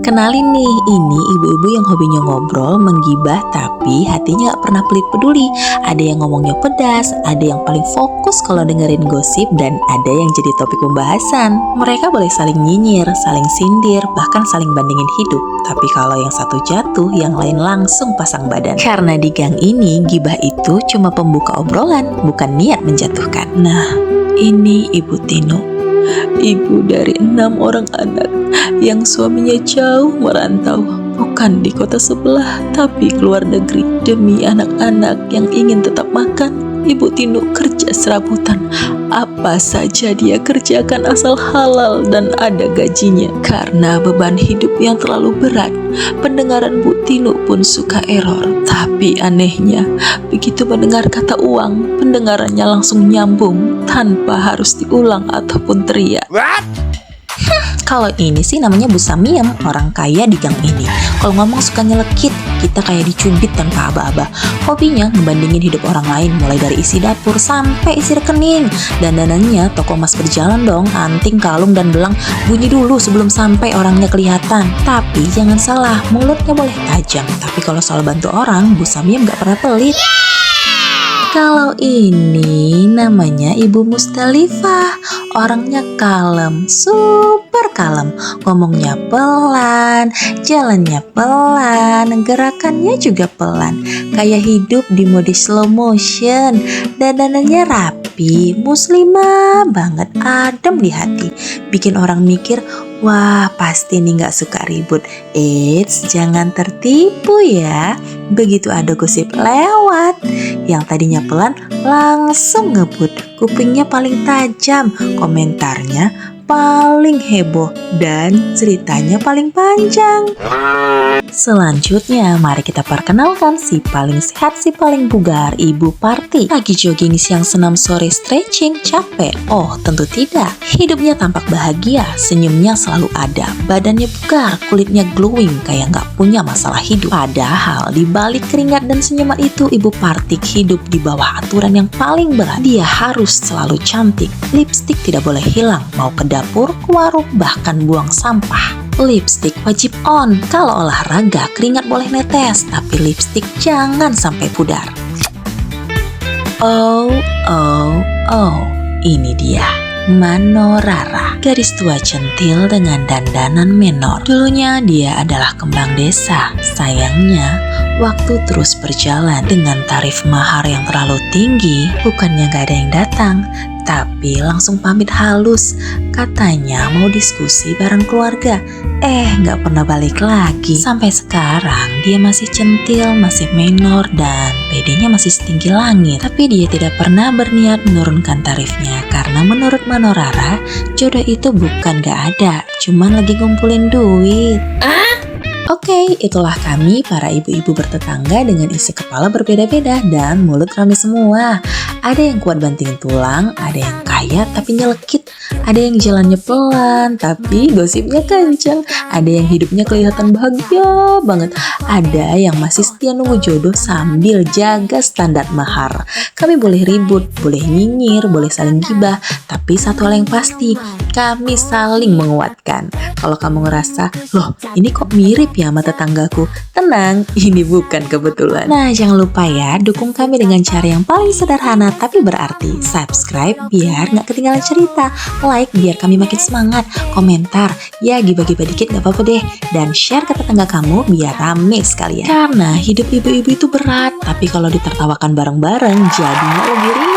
Kenalin nih, ini ibu-ibu yang hobinya ngobrol, menggibah, tapi hatinya gak pernah pelit peduli. Ada yang ngomongnya pedas, ada yang paling fokus kalau dengerin gosip, dan ada yang jadi topik pembahasan. Mereka boleh saling nyinyir, saling sindir, bahkan saling bandingin hidup. Tapi kalau yang satu jatuh, yang lain langsung pasang badan. Karena di gang ini, gibah itu cuma pembuka obrolan, bukan niat menjatuhkan. Nah, ini Ibu Tino, ibu dari 6 orang anak yang suaminya jauh merantau, bukan di kota sebelah tapi keluar negeri. Demi anak-anak yang ingin tetap makan, Ibu Tino kerja serabutan. Apa saja dia kerjakan asal halal dan ada gajinya. Karena beban hidup yang terlalu berat, pendengaran Bu Tino pun suka error. Tapi anehnya, begitu mendengar kata uang, pendengarannya langsung nyambung tanpa harus diulang ataupun teriak. Kalau ini sih namanya Bu Samiem, orang kaya di gang ini. Kalau ngomong suka nyelekit, kita kayak dicubit tanpa aba-aba. Hobinya ngebandingin hidup orang lain, mulai dari isi dapur sampai isi rekening. Dandanannya toko emas berjalan dong, anting, kalung, dan belang bunyi dulu sebelum sampai orangnya kelihatan. Tapi jangan salah, mulutnya boleh tajam, tapi kalau soal bantu orang, Bu Samiem gak pernah pelit. Kalau ini namanya Ibu Mustalifah, orangnya kalem, super kalem, ngomongnya pelan, jalannya pelan, gerakannya juga pelan, kayak hidup di mode slow motion, dandanannya rapi, muslimah banget, adem di hati, bikin orang mikir, wah pasti nih gak suka ribut. Eits, jangan tertipu ya. Begitu ada gosip lewat, yang tadinya pelan langsung ngebut. Kupingnya paling tajam, komentarnya paling heboh, dan ceritanya paling panjang. Selanjutnya, mari kita perkenalkan si paling sehat, si paling bugar, Ibu Parti. Lagi jogging siang, senam sore, stretching, capek? Oh, tentu tidak. Hidupnya tampak bahagia, senyumnya selalu ada, badannya bugar, kulitnya glowing, kayak nggak punya masalah hidup. Padahal di balik keringat dan senyuman itu, Ibu Parti hidup di bawah aturan yang paling berat. Dia harus selalu cantik, lipstik tidak boleh hilang, mau ke dapur, ke warung, bahkan buang sampah. Lipstik wajib on, kalau olahraga keringat boleh netes, tapi lipstik jangan sampai pudar. Oh, ini dia Manorara, gadis tua centil dengan dandanan menor. Dulunya dia adalah kembang desa. Sayangnya, waktu terus berjalan. Dengan tarif mahar yang terlalu tinggi, bukannya gak ada yang datang, tapi langsung pamit halus. Katanya mau diskusi bareng keluarga. Gak pernah balik lagi. Sampai sekarang dia masih centil, masih menor, dan PD-nya masih setinggi langit. Tapi dia tidak pernah berniat menurunkan tarifnya, karena menurut Manorara, jodoh itu bukan gak ada, cuman lagi ngumpulin duit. Oke, itulah kami para ibu-ibu bertetangga dengan isi kepala berbeda-beda dan mulut rame semua. Ada yang kuat banting tulang, ada yang kaya tapi nyelekit, ada yang jalannya pelan tapi gosipnya kenceng, ada yang hidupnya kelihatan bahagia banget, ada yang masih setia nunggu jodoh sambil jaga standar mahar. Kami boleh ribut, boleh nyinyir, boleh saling gibah, tapi satu hal yang pasti, kami saling menguatkan. Kalau kamu ngerasa, loh ini kok mirip ya sama tetanggaku, tenang, ini bukan kebetulan. Nah, jangan lupa ya, dukung kami dengan cara yang paling sederhana tapi berarti. Subscribe biar gak ketinggalan cerita, like biar kami makin semangat, komentar, ya gibah-gibah dikit gak apa-apa deh, dan share ke tetangga kamu biar rame sekalian. Karena hidup ibu-ibu itu berat, tapi kalau ditertawakan bareng-bareng jadinya lebih ringan.